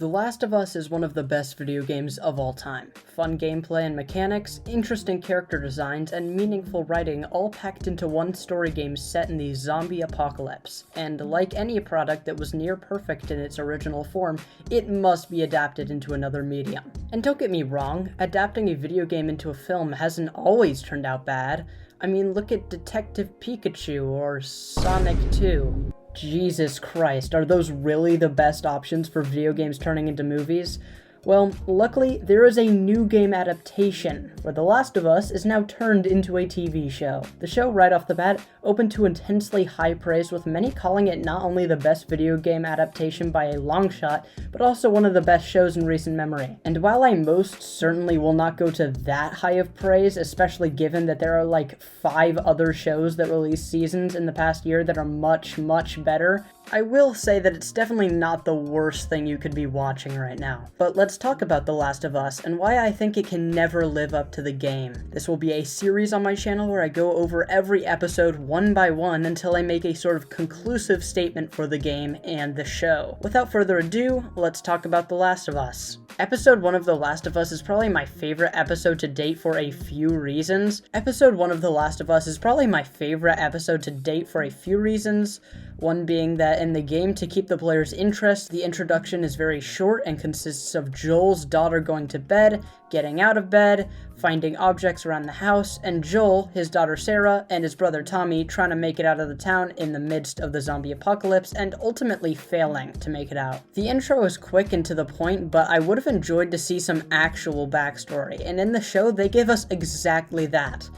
The Last of Us is one of the best video games of all time. Fun gameplay and mechanics, interesting character designs, and meaningful writing all packed into one story game set in the zombie apocalypse. And like any product that was near perfect in its original form, it must be adapted into another medium. And don't get me wrong, adapting a video game into a film hasn't always turned out bad. I mean, look at Detective Pikachu or Sonic 2. Jesus Christ, are those really the best options for video games turning into movies? Well, luckily, there is a new game adaptation, where The Last of Us is now turned into a TV show. The show, right off the bat, opened to intensely high praise, with many calling it not only the best video game adaptation by a long shot, but also one of the best shows in recent memory. And while I most certainly will not go to that high of praise, especially given that there are like 5 other shows that released seasons in the past year that are much, much better, I will say that it's definitely not the worst thing you could be watching right now. But let's talk about The Last of Us and why I think it can never live up to the game. This will be a series on my channel where I go over every episode one by one until I make a sort of conclusive statement for the game and the show. Without further ado, let's talk about The Last of Us. Episode 1 of The Last of Us is probably my favorite episode to date for a few reasons. Episode 1 of The Last of Us is probably my favorite episode to date for a few reasons. One being that in the game, to keep the player's interest, the introduction is very short and consists of Joel's daughter going to bed, getting out of bed, finding objects around the house, and Joel, his daughter Sarah, and his brother Tommy trying to make it out of the town in the midst of the zombie apocalypse and ultimately failing to make it out. The intro is quick and to the point, but I would have enjoyed to see some actual backstory, and in the show they give us exactly that.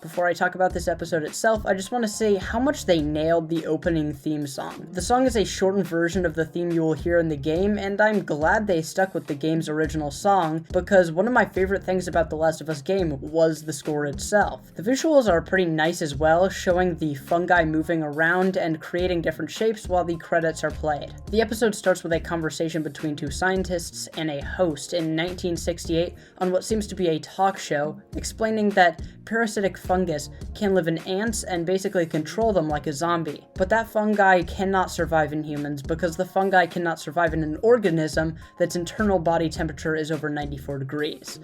Before I talk about this episode itself, I just want to say how much they nailed the opening theme song. The song is a shortened version of the theme you will hear in the game, and I'm glad they stuck with the game's original song, because one of my favorite things about The Last of Us game was the score itself. The visuals are pretty nice as well, showing the fungi moving around and creating different shapes while the credits are played. The episode starts with a conversation between 2 scientists and a host in 1968 on what seems to be a talk show, explaining that parasitic fungus can live in ants and basically control them like a zombie. But that fungi cannot survive in humans because the fungi cannot survive in an organism that's internal body temperature is over 94 degrees.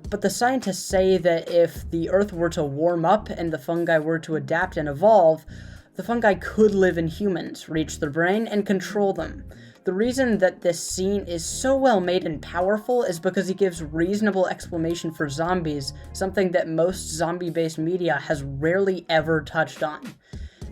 But the scientists say that if the Earth were to warm up and the fungi were to adapt and evolve, the fungi could live in humans, reach their brain, and control them. The reason that this scene is so well made and powerful is because it gives reasonable explanation for zombies, something that most zombie-based media has rarely ever touched on.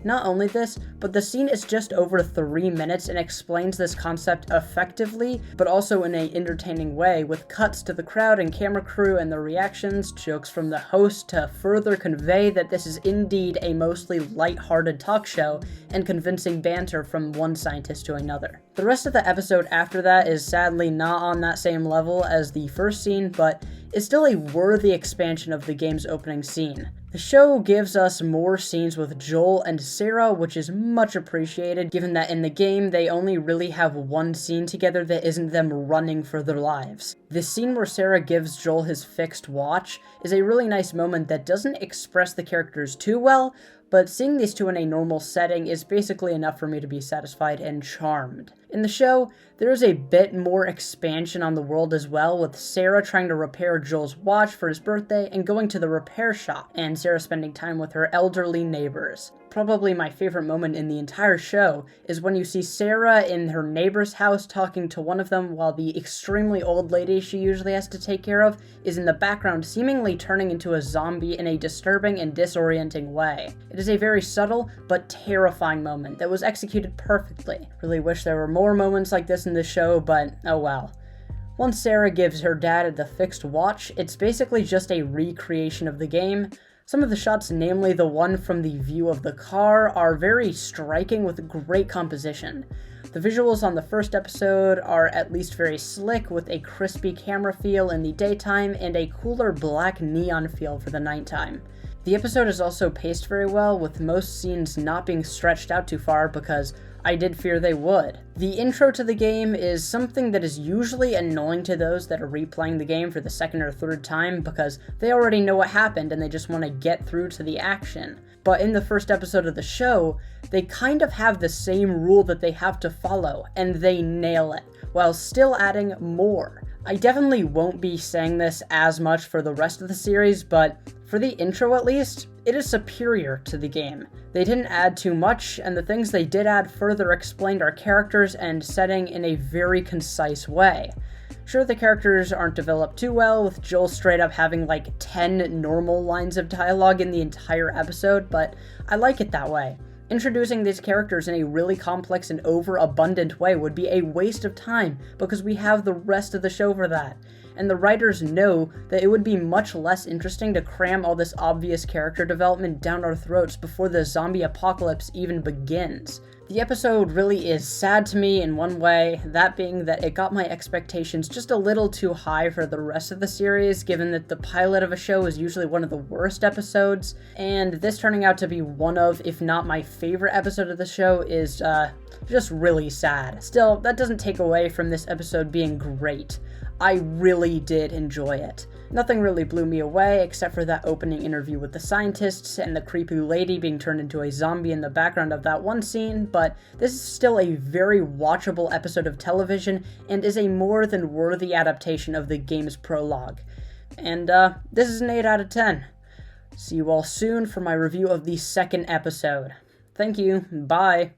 Not only this, but the scene is just over 3 minutes and explains this concept effectively, but also in an entertaining way, with cuts to the crowd and camera crew and their reactions, jokes from the host to further convey that this is indeed a mostly light-hearted talk show, and convincing banter from one scientist to another. The rest of the episode after that is sadly not on that same level as the first scene, but is still a worthy expansion of the game's opening scene. The show gives us more scenes with Joel and Sarah, which is much appreciated, given that in the game they only really have one scene together that isn't them running for their lives. The scene where Sarah gives Joel his fixed watch is a really nice moment that doesn't express the characters too well, but seeing these two in a normal setting is basically enough for me to be satisfied and charmed. In the show, there is a bit more expansion on the world as well, with Sarah trying to repair Joel's watch for his birthday and going to the repair shop, and Sarah spending time with her elderly neighbors. Probably my favorite moment in the entire show is when you see Sarah in her neighbor's house talking to one of them while the extremely old lady she usually has to take care of is in the background seemingly turning into a zombie in a disturbing and disorienting way. It is a very subtle but terrifying moment that was executed perfectly. Really wish there were more moments like this in the show, but oh well. Once Sarah gives her dad the fixed watch, it's basically just a recreation of the game. Some of the shots, namely the one from the view of the car, are very striking with great composition. The visuals on the first episode are at least very slick, with a crispy camera feel in the daytime and a cooler black neon feel for the nighttime. The episode is also paced very well, with most scenes not being stretched out too far because I did fear they would. The intro to the game is something that is usually annoying to those that are replaying the game for the second or third time because they already know what happened and they just want to get through to the action. But in the first episode of the show, they kind of have the same rule that they have to follow, and they nail it, while still adding more. I definitely won't be saying this as much for the rest of the series, but for the intro at least, it is superior to the game. They didn't add too much, and the things they did add further explained our characters and setting in a very concise way. Sure, the characters aren't developed too well, with Joel straight up having like 10 normal lines of dialogue in the entire episode, but I like it that way. Introducing these characters in a really complex and overabundant way would be a waste of time because we have the rest of the show for that. And the writers know that it would be much less interesting to cram all this obvious character development down our throats before the zombie apocalypse even begins. The episode really is sad to me in one way, that being that it got my expectations just a little too high for the rest of the series, given that the pilot of a show is usually one of the worst episodes, and this turning out to be one of, if not my favorite episode of the show, is just really sad. Still, that doesn't take away from this episode being great. I really did enjoy it. Nothing really blew me away except for that opening interview with the scientists and the creepy lady being turned into a zombie in the background of that one scene, but this is still a very watchable episode of television and is a more than worthy adaptation of the game's prologue. And this is an 8 out of 10. See you all soon for my review of the second episode. Thank you, bye.